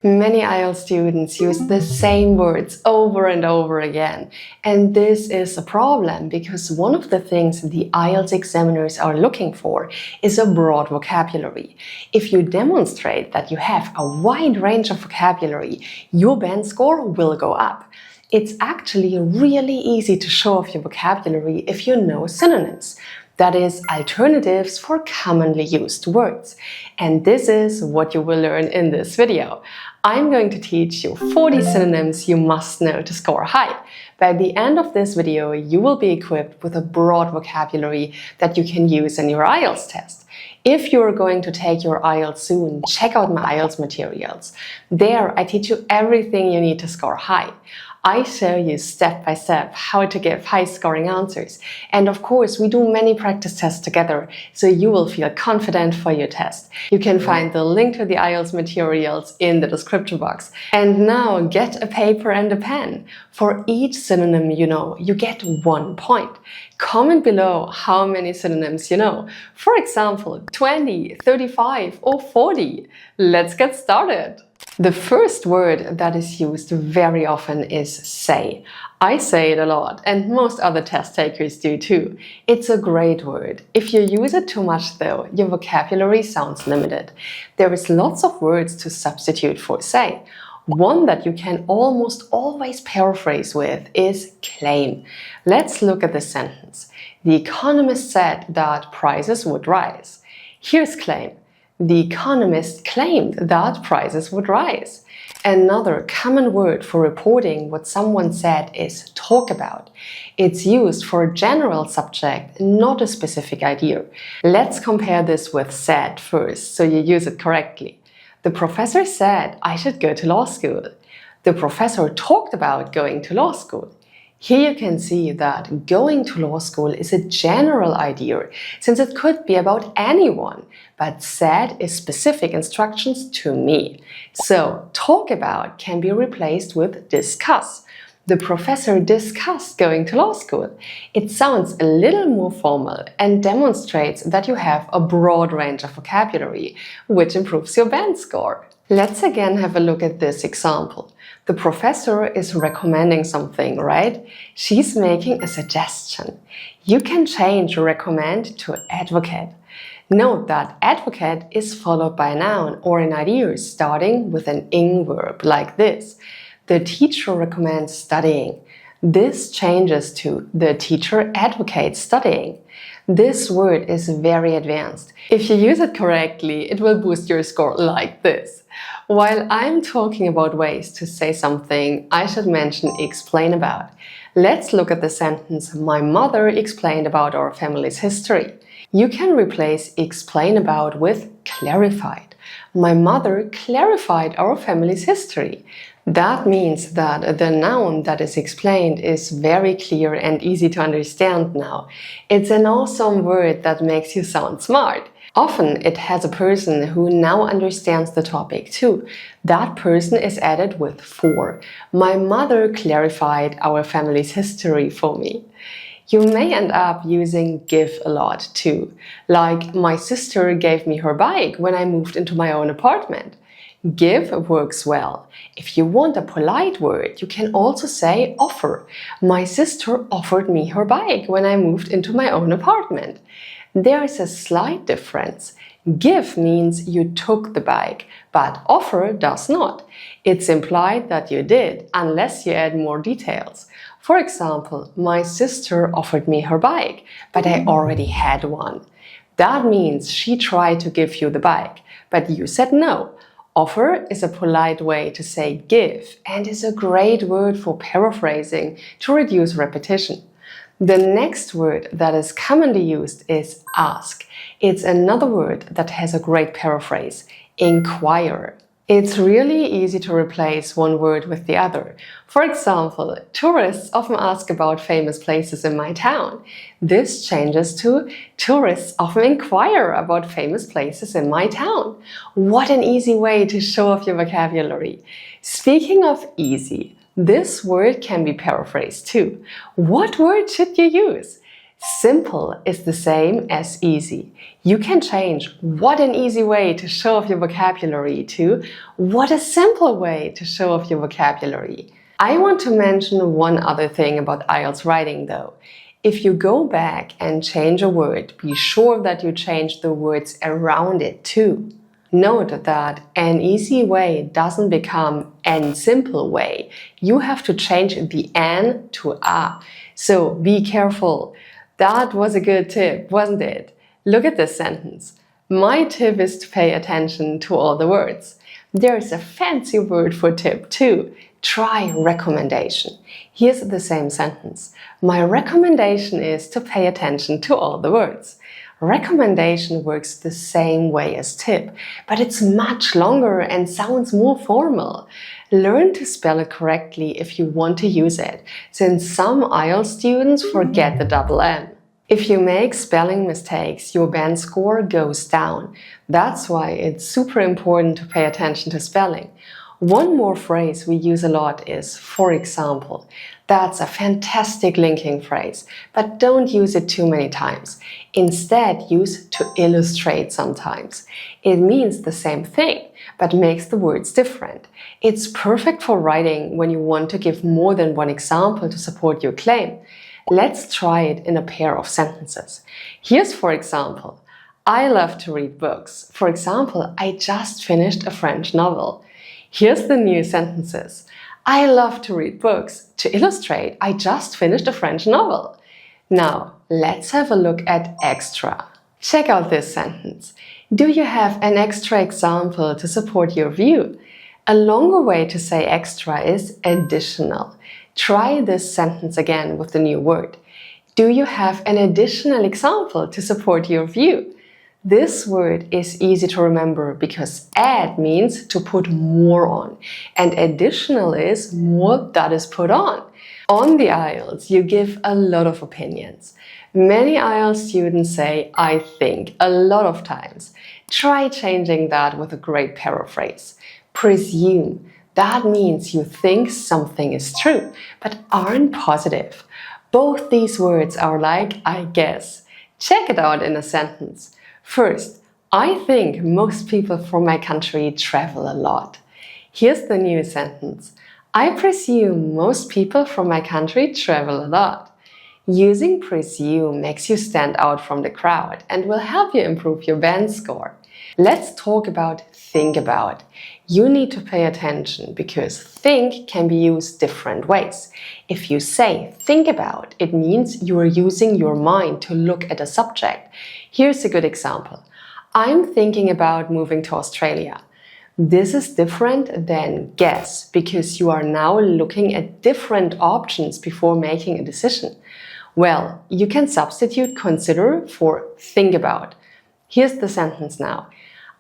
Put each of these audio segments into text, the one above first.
Many IELTS students use the same words over and over again, and this is a problem because one of the things the IELTS examiners are looking for is a broad vocabulary. If you demonstrate that you have a wide range of vocabulary, your band score will go up. It's actually really easy to show off your vocabulary if you know synonyms. That is, alternatives for commonly used words. And this is what you will learn in this video. I'm going to teach you 40 synonyms you must know to score high. By the end of this video, you will be equipped with a broad vocabulary that you can use in your IELTS test. If you're going to take your IELTS soon, check out my IELTS materials. There, I teach you everything you need to score high. I show you step by step how to give high-scoring answers. And of course, we do many practice tests together, so you will feel confident for your test. You can find the link to the IELTS materials in the description box. And now get a paper and a pen. For each synonym you know, you get 1 point. Comment below how many synonyms you know. For example, 20, 35 or 40. Let's get started. The first word that is used very often is say. I say it a lot, and most other test takers do too. It's a great word. If you use it too much though, your vocabulary sounds limited. There is lots of words to substitute for say. One that you can almost always paraphrase with is claim. Let's look at the sentence. The economist said that prices would rise. Here's claim. The economist claimed that prices would rise. Another common word for reporting what someone said is talk about. It's used for a general subject, not a specific idea. Let's compare this with said first, so you use it correctly. The professor said I should go to law school. The professor talked about going to law school. Here you can see that going to law school is a general idea, since it could be about anyone, but said is specific instructions to me. So, talk about can be replaced with discuss. The professor discussed going to law school. It sounds a little more formal and demonstrates that you have a broad range of vocabulary, which improves your band score. Let's again have a look at this example. The professor is recommending something, right? She's making a suggestion. You can change recommend to advocate. Note that advocate is followed by a noun or an idea starting with an ing verb like this. The teacher recommends studying. This changes to the teacher advocates studying. This word is very advanced. If you use it correctly, it will boost your score like this. While I'm talking about ways to say something, I should mention explain about. Let's look at the sentence, my mother explained about our family's history. You can replace explain about with clarified. My mother clarified our family's history. That means that the noun that is explained is very clear and easy to understand now. It's an awesome word that makes you sound smart. Often it has a person who now understands the topic too. That person is added with for. My mother clarified our family's history for me. You may end up using give a lot too. Like, my sister gave me her bike when I moved into my own apartment. Give works well. If you want a polite word, you can also say offer. My sister offered me her bike when I moved into my own apartment. There is a slight difference. Give means you took the bike, but offer does not. It's implied that you did, unless you add more details. For example, my sister offered me her bike, but I already had one. That means she tried to give you the bike, but you said no. Offer is a polite way to say give and is a great word for paraphrasing to reduce repetition. The next word that is commonly used is ask. It's another word that has a great paraphrase, inquire. It's really easy to replace one word with the other. For example, tourists often ask about famous places in my town. This changes to tourists often inquire about famous places in my town. What an easy way to show off your vocabulary. Speaking of easy, this word can be paraphrased too. What word should you use? Simple is the same as easy. You can change what an easy way to show off your vocabulary to what a simple way to show off your vocabulary. I want to mention one other thing about IELTS writing though. If you go back and change a word, be sure that you change the words around it too. Note that an easy way doesn't become an simple way. You have to change the an to a. So be careful. That was a good tip, wasn't it? Look at this sentence. My tip is to pay attention to all the words. There's a fancy word for tip too. Try recommendation. Here's the same sentence. My recommendation is to pay attention to all the words. Recommendation works the same way as tip, but it's much longer and sounds more formal. Learn to spell it correctly if you want to use it, since some IELTS students forget the double M. If you make spelling mistakes, your band score goes down. That's why it's super important to pay attention to spelling. One more phrase we use a lot is for example. That's a fantastic linking phrase, but don't use it too many times. Instead, use to illustrate sometimes. It means the same thing, but makes the words different. It's perfect for writing when you want to give more than one example to support your claim. Let's try it in a pair of sentences. Here's for example. I love to read books. For example, I just finished a French novel. Here's the new sentences. I love to read books. To illustrate, I just finished a French novel. Now, let's have a look at extra. Check out this sentence. Do you have an extra example to support your view? A longer way to say extra is additional. Try this sentence again with the new word. Do you have an additional example to support your view? This word is easy to remember because add means to put more on, and additional is more that is put on. On the IELTS, you give a lot of opinions. Many IELTS students say, I think, a lot of times. Try changing that with a great paraphrase. Presume. That means you think something is true, but aren't positive. Both these words are like, I guess. Check it out in a sentence. First, I think most people from my country travel a lot. Here's the new sentence. I presume most people from my country travel a lot. Using presume makes you stand out from the crowd and will help you improve your band score. Let's talk about think about. You need to pay attention because think can be used different ways. If you say think about, it means you are using your mind to look at a subject. Here's a good example. I'm thinking about moving to Australia. This is different than guess because you are now looking at different options before making a decision. Well, you can substitute consider for think about. Here's the sentence now.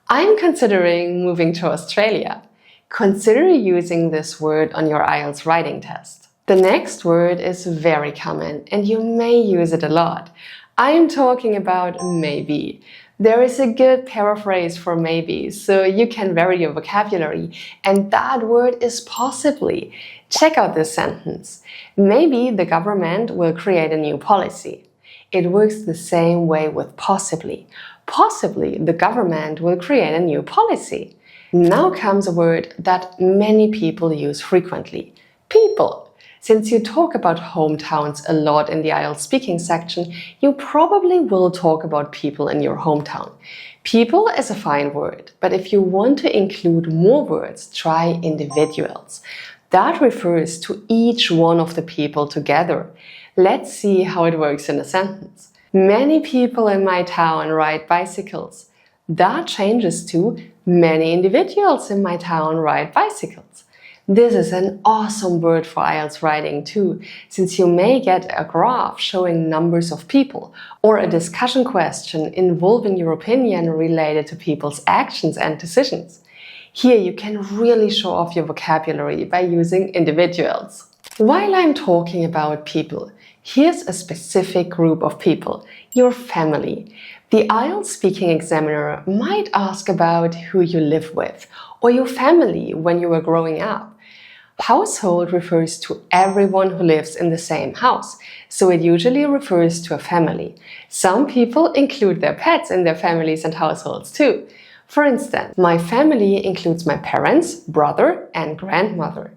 I'm considering moving to Australia. Consider using this word on your IELTS writing test. The next word is very common and you may use it a lot. I'm talking about maybe. There is a good paraphrase for maybe, so you can vary your vocabulary, and that word is possibly. Check out this sentence. Maybe the government will create a new policy. It works the same way with possibly. Possibly the government will create a new policy. Now comes a word that many people use frequently. People. Since you talk about hometowns a lot in the IELTS speaking section, you probably will talk about people in your hometown. People is a fine word, but if you want to include more words, try individuals. That refers to each one of the people together. Let's see how it works in a sentence. Many people in my town ride bicycles. That changes to many individuals in my town ride bicycles. This is an awesome word for IELTS writing too, since you may get a graph showing numbers of people or a discussion question involving your opinion related to people's actions and decisions. Here you can really show off your vocabulary by using individuals. While I'm talking about people, here's a specific group of people, your family. The IELTS speaking examiner might ask about who you live with or your family when you were growing up. Household refers to everyone who lives in the same house, so it usually refers to a family. Some people include their pets in their families and households too. For instance, my family includes my parents, brother, and grandmother.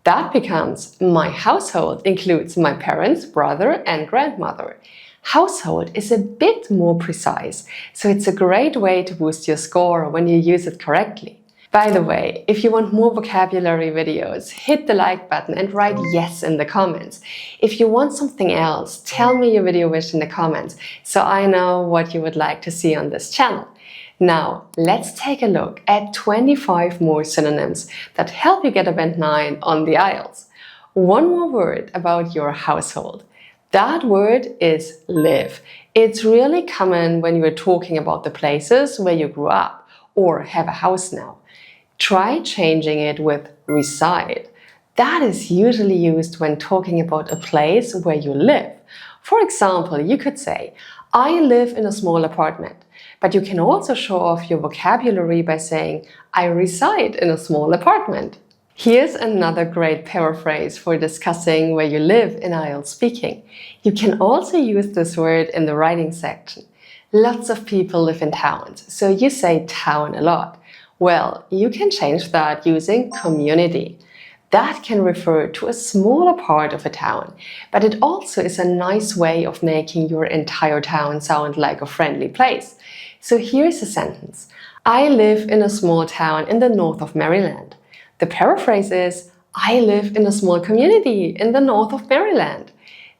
That becomes my household includes my parents, brother, and grandmother. Household is a bit more precise, so it's a great way to boost your score when you use it correctly. By the way, if you want more vocabulary videos, hit the like button and write yes in the comments. If you want something else, tell me your video wish in the comments so I know what you would like to see on this channel. Now, let's take a look at 25 more synonyms that help you get a band 9 on the IELTS. One more word about your household. That word is live. It's really common when you're talking about the places where you grew up or have a house now. Try changing it with reside. That is usually used when talking about a place where you live. For example, you could say, I live in a small apartment. But you can also show off your vocabulary by saying, I reside in a small apartment. Here's another great paraphrase for discussing where you live in IELTS speaking. You can also use this word in the writing section. Lots of people live in towns, so you say town a lot. Well, you can change that using community. That can refer to a smaller part of a town, but it also is a nice way of making your entire town sound like a friendly place. So here's a sentence. I live in a small town in the north of Maryland. The paraphrase is, I live in a small community in the north of Maryland.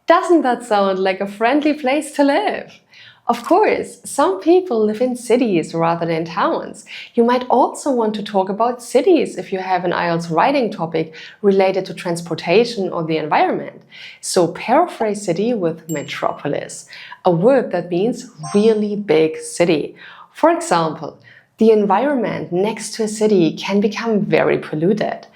Doesn't that sound like a friendly place to live? Of course, some people live in cities rather than towns. You might also want to talk about cities if you have an IELTS writing topic related to transportation or the environment. So paraphrase city with metropolis, a word that means really big city. For example, the environment next to a city can become very polluted.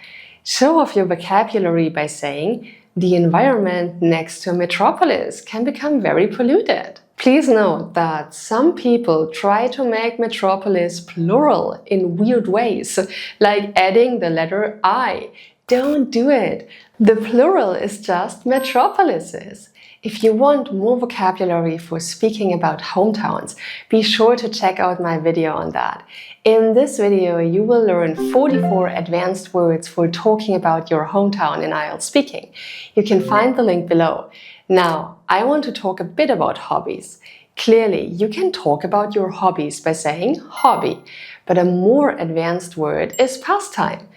Show off your vocabulary by saying, the environment next to a metropolis can become very polluted. Please note that some people try to make metropolis plural in weird ways, like adding the letter I. Don't do it. The plural is just metropolises. If you want more vocabulary for speaking about hometowns, be sure to check out my video on that. In this video, you will learn 44 advanced words for talking about your hometown in IELTS speaking. You can find the link below. Now, I want to talk a bit about hobbies. Clearly, you can talk about your hobbies by saying hobby, but a more advanced word is pastime.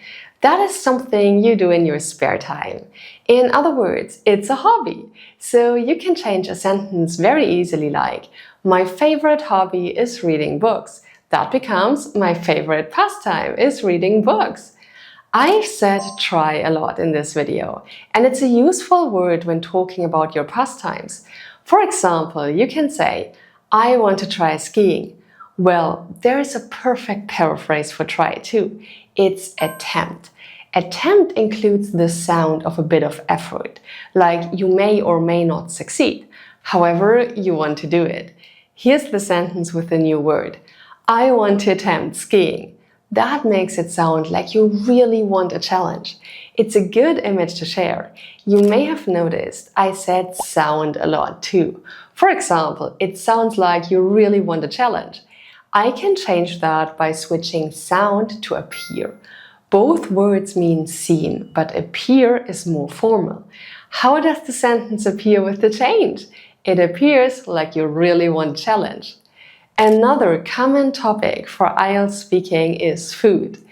That is something you do in your spare time. In other words, it's a hobby. So you can change a sentence very easily like, my favorite hobby is reading books. That becomes, my favorite pastime is reading books. I've said try a lot in this video, and it's a useful word when talking about your pastimes. For example, you can say, I want to try skiing. Well, there is a perfect paraphrase for try too. It's attempt. Attempt includes the sound of a bit of effort, like you may or may not succeed. However, you want to do it. Here's the sentence with the new word. I want to attempt skiing. That makes it sound like you really want a challenge. It's a good image to share. You may have noticed I said sound a lot too. For example, it sounds like you really want a challenge. I can change that by switching sound to appear. Both words mean seen, but appear is more formal. How does the sentence appear with the change? It appears like you really want a challenge. Another common topic for IELTS speaking is food.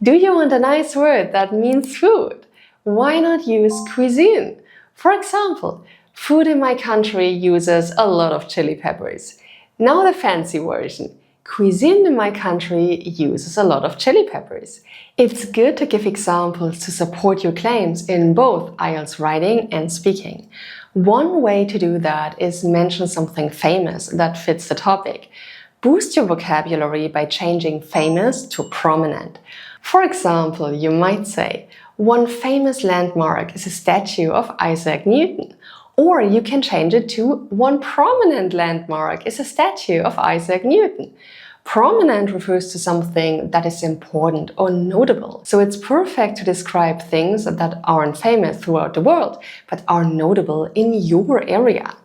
Do you want a nice word that means food? Why not use cuisine? For example, food in my country uses a lot of chili peppers. Now the fancy version. Cuisine in my country uses a lot of chili peppers. It's good to give examples to support your claims in both IELTS writing and speaking. One way to do that is mention something famous that fits the topic. Boost your vocabulary by changing famous to prominent. For example, you might say, one famous landmark is a statue of Isaac Newton. Or you can change it to, one prominent landmark is a statue of Isaac Newton. Prominent refers to something that is important or notable. So it's perfect to describe things that aren't famous throughout the world, but are notable in your area.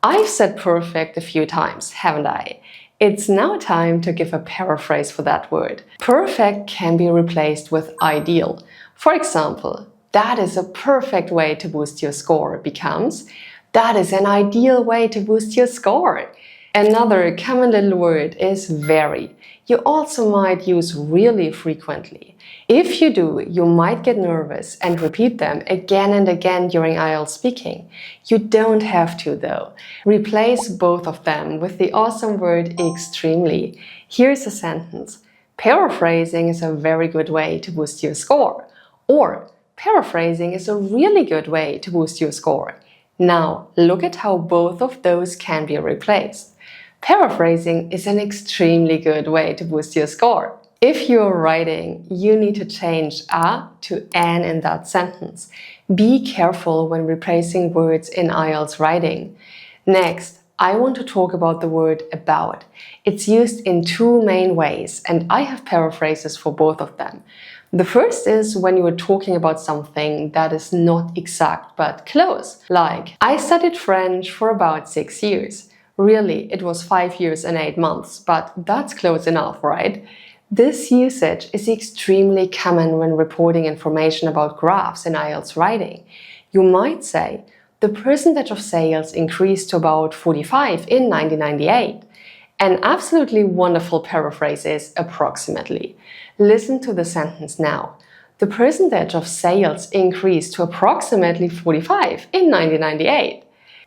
I've said perfect a few times, haven't I? It's now time to give a paraphrase for that word. Perfect can be replaced with ideal. For example, that is a perfect way to boost your score becomes, that is an ideal way to boost your score. Another common little word is very. You also might use really frequently. If you do, you might get nervous and repeat them again and again during IELTS speaking. You don't have to though. Replace both of them with the awesome word extremely. Here's a sentence. Paraphrasing is a very good way to boost your score. Or paraphrasing is a really good way to boost your score. Now, look at how both of those can be replaced. Paraphrasing is an extremely good way to boost your score. If you're writing, you need to change a to an in that sentence. Be careful when replacing words in IELTS writing. Next, I want to talk about the word about. It's used in two main ways, and I have paraphrases for both of them. The first is when you are talking about something that is not exact but close, like I studied French for about 6 years. Really, it was 5 years and 8 months, but that's close enough, right? This usage is extremely common when reporting information about graphs in IELTS writing. You might say, the percentage of sales increased to about 45 in 1998. An absolutely wonderful paraphrase is approximately. Listen to the sentence now. The percentage of sales increased to approximately 45 in 1998.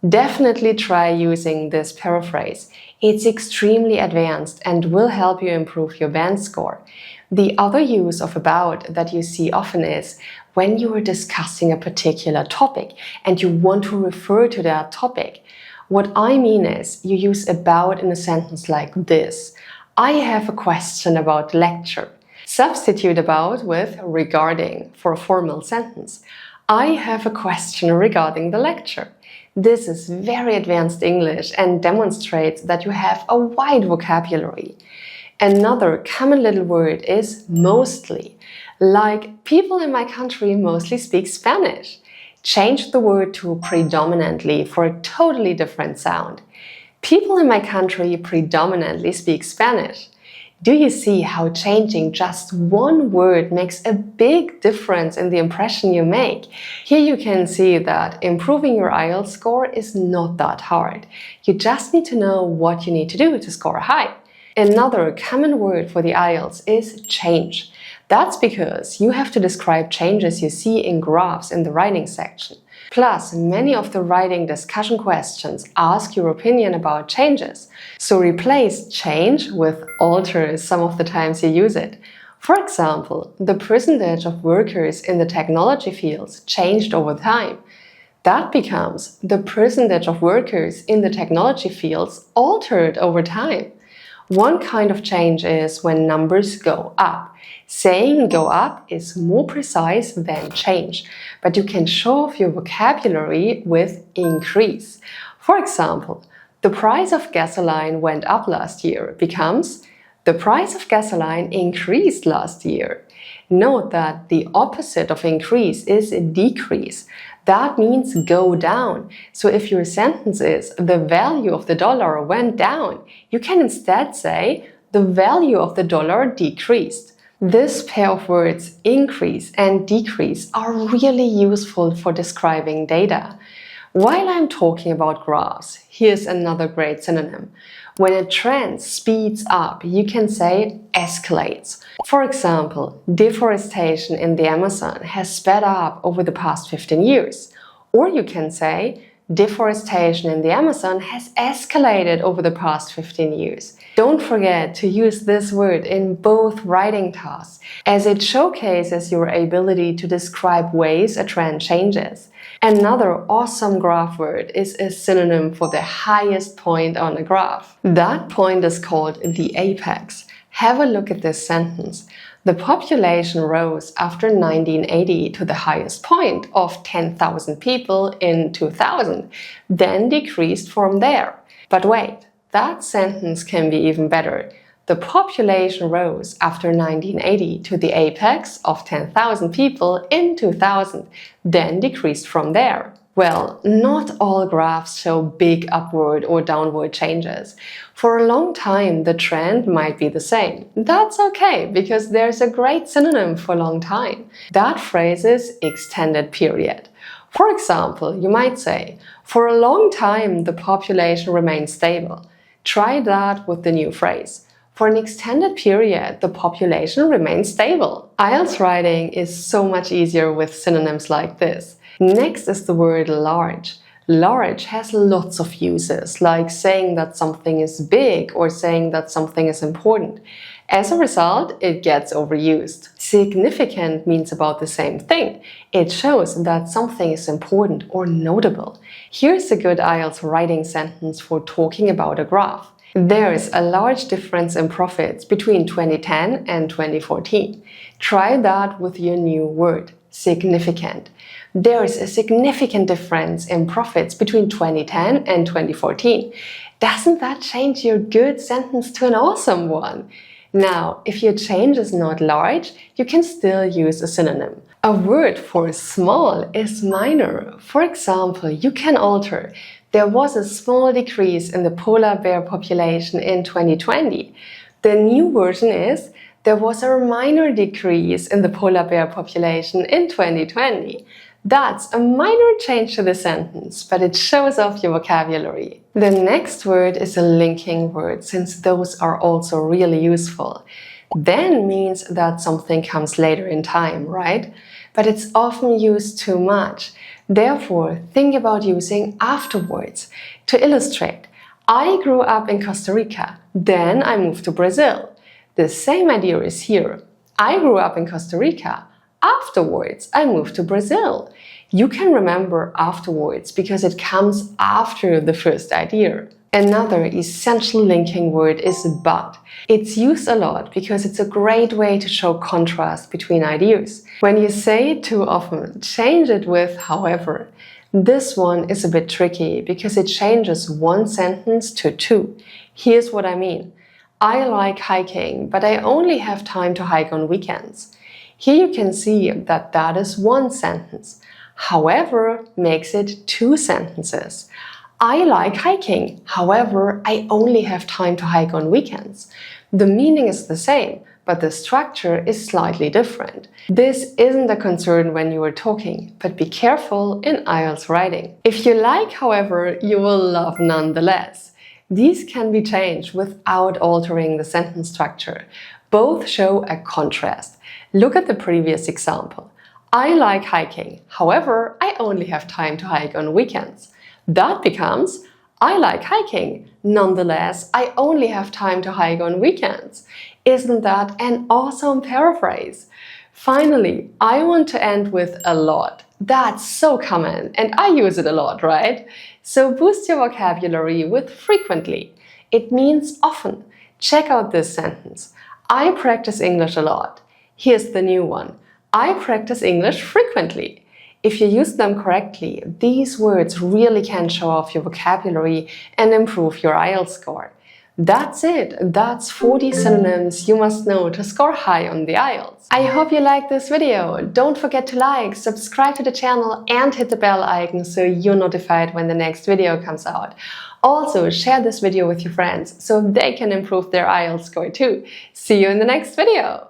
Definitely try using this paraphrase. It's extremely advanced and will help you improve your band score. The other use of about that you see often is when you are discussing a particular topic and you want to refer to that topic. What I mean is you use about in a sentence like this. I have a question about lecture. Substitute about with regarding for a formal sentence. I have a question regarding the lecture. This is very advanced English and demonstrates that you have a wide vocabulary. Another common little word is mostly. Like, people in my country mostly speak Spanish. Change the word to predominantly for a totally different sound. People in my country predominantly speak Spanish. Do you see how changing just one word makes a big difference in the impression you make? Here you can see that improving your IELTS score is not that hard. You just need to know what you need to do to score high. Another common word for the IELTS is change. That's because you have to describe changes you see in graphs in the writing section. Plus, many of the writing discussion questions ask your opinion about changes. So replace change with alter some of the times you use it. For example, the percentage of workers in the technology fields changed over time. That becomes the percentage of workers in the technology fields altered over time. One kind of change is when numbers go up. Saying go up is more precise than change, but you can show off your vocabulary with increase. For example, the price of gasoline went up last year becomes the price of gasoline increased last year. Note that the opposite of increase is decrease. That means go down. So if your sentence is the value of the dollar went down, you can instead say the value of the dollar decreased. This pair of words, increase and decrease, are really useful for describing data. While I'm talking about graphs, here's another great synonym. When a trend speeds up, you can say escalates. For example, deforestation in the Amazon has sped up over the past 15 years. Or you can say deforestation in the Amazon has escalated over the past 15 years. Don't forget to use this word in both writing tasks, as it showcases your ability to describe ways a trend changes. Another awesome graph word is a synonym for the highest point on a graph. That point is called the apex. Have a look at this sentence. The population rose after 1980 to the highest point of 10,000 people in 2000, then decreased from there. But wait, that sentence can be even better. The population rose after 1980 to the apex of 10,000 people in 2000, then decreased from there. Well, not all graphs show big upward or downward changes. For a long time, the trend might be the same. That's okay, because there's a great synonym for long time. That phrase is extended period. For example, you might say, for a long time, the population remained stable. Try that with the new phrase. For an extended period, the population remained stable. IELTS writing is so much easier with synonyms like this. Next is the word large. Large has lots of uses, like saying that something is big or saying that something is important. As a result, it gets overused. Significant means about the same thing. It shows that something is important or notable. Here's a good IELTS writing sentence for talking about a graph. There is a large difference in profits between 2010 and 2014. Try that with your new word, significant. There is a significant difference in profits between 2010 and 2014. Doesn't that change your good sentence to an awesome one? Now, if your change is not large, you can still use a synonym. A word for small is minor. For example, you can alter, there was a small decrease in the polar bear population in 2020. The new version is, there was a minor decrease in the polar bear population in 2020. That's a minor change to the sentence, but it shows off your vocabulary. The next word is a linking word, since those are also really useful. Then means that something comes later in time, right? But it's often used too much. Therefore, think about using afterwards. To illustrate, I grew up in Costa Rica, then I moved to Brazil. The same idea is here. I grew up in Costa Rica. Afterwards, I moved to Brazil. You can remember afterwards because it comes after the first idea. Another essential linking word is but. It's used a lot because it's a great way to show contrast between ideas. When you say it too often, change it with however. This one is a bit tricky because it changes one sentence to two. Here's what I mean. I like hiking, but I only have time to hike on weekends. Here you can see that that is one sentence. However makes it two sentences. I like hiking, however, I only have time to hike on weekends. The meaning is the same, but the structure is slightly different. This isn't a concern when you are talking, but be careful in IELTS writing. If you like, however, you will love nonetheless. These can be changed without altering the sentence structure. Both show a contrast. Look at the previous example. I like hiking, however, I only have time to hike on weekends. That becomes, I like hiking, nonetheless, I only have time to hike on weekends. Isn't that an awesome paraphrase? Finally, I want to end with a lot. That's so common, and I use it a lot, right? So boost your vocabulary with frequently. It means often. Check out this sentence. I practice English a lot. Here's the new one. I practice English frequently. If you use them correctly, these words really can show off your vocabulary and improve your IELTS score. That's it. That's 40 synonyms you must know to score high on the IELTS. I hope you liked this video. Don't forget to like, subscribe to the channel and hit the bell icon so you're notified when the next video comes out. Also, share this video with your friends so they can improve their IELTS score too. See you in the next video.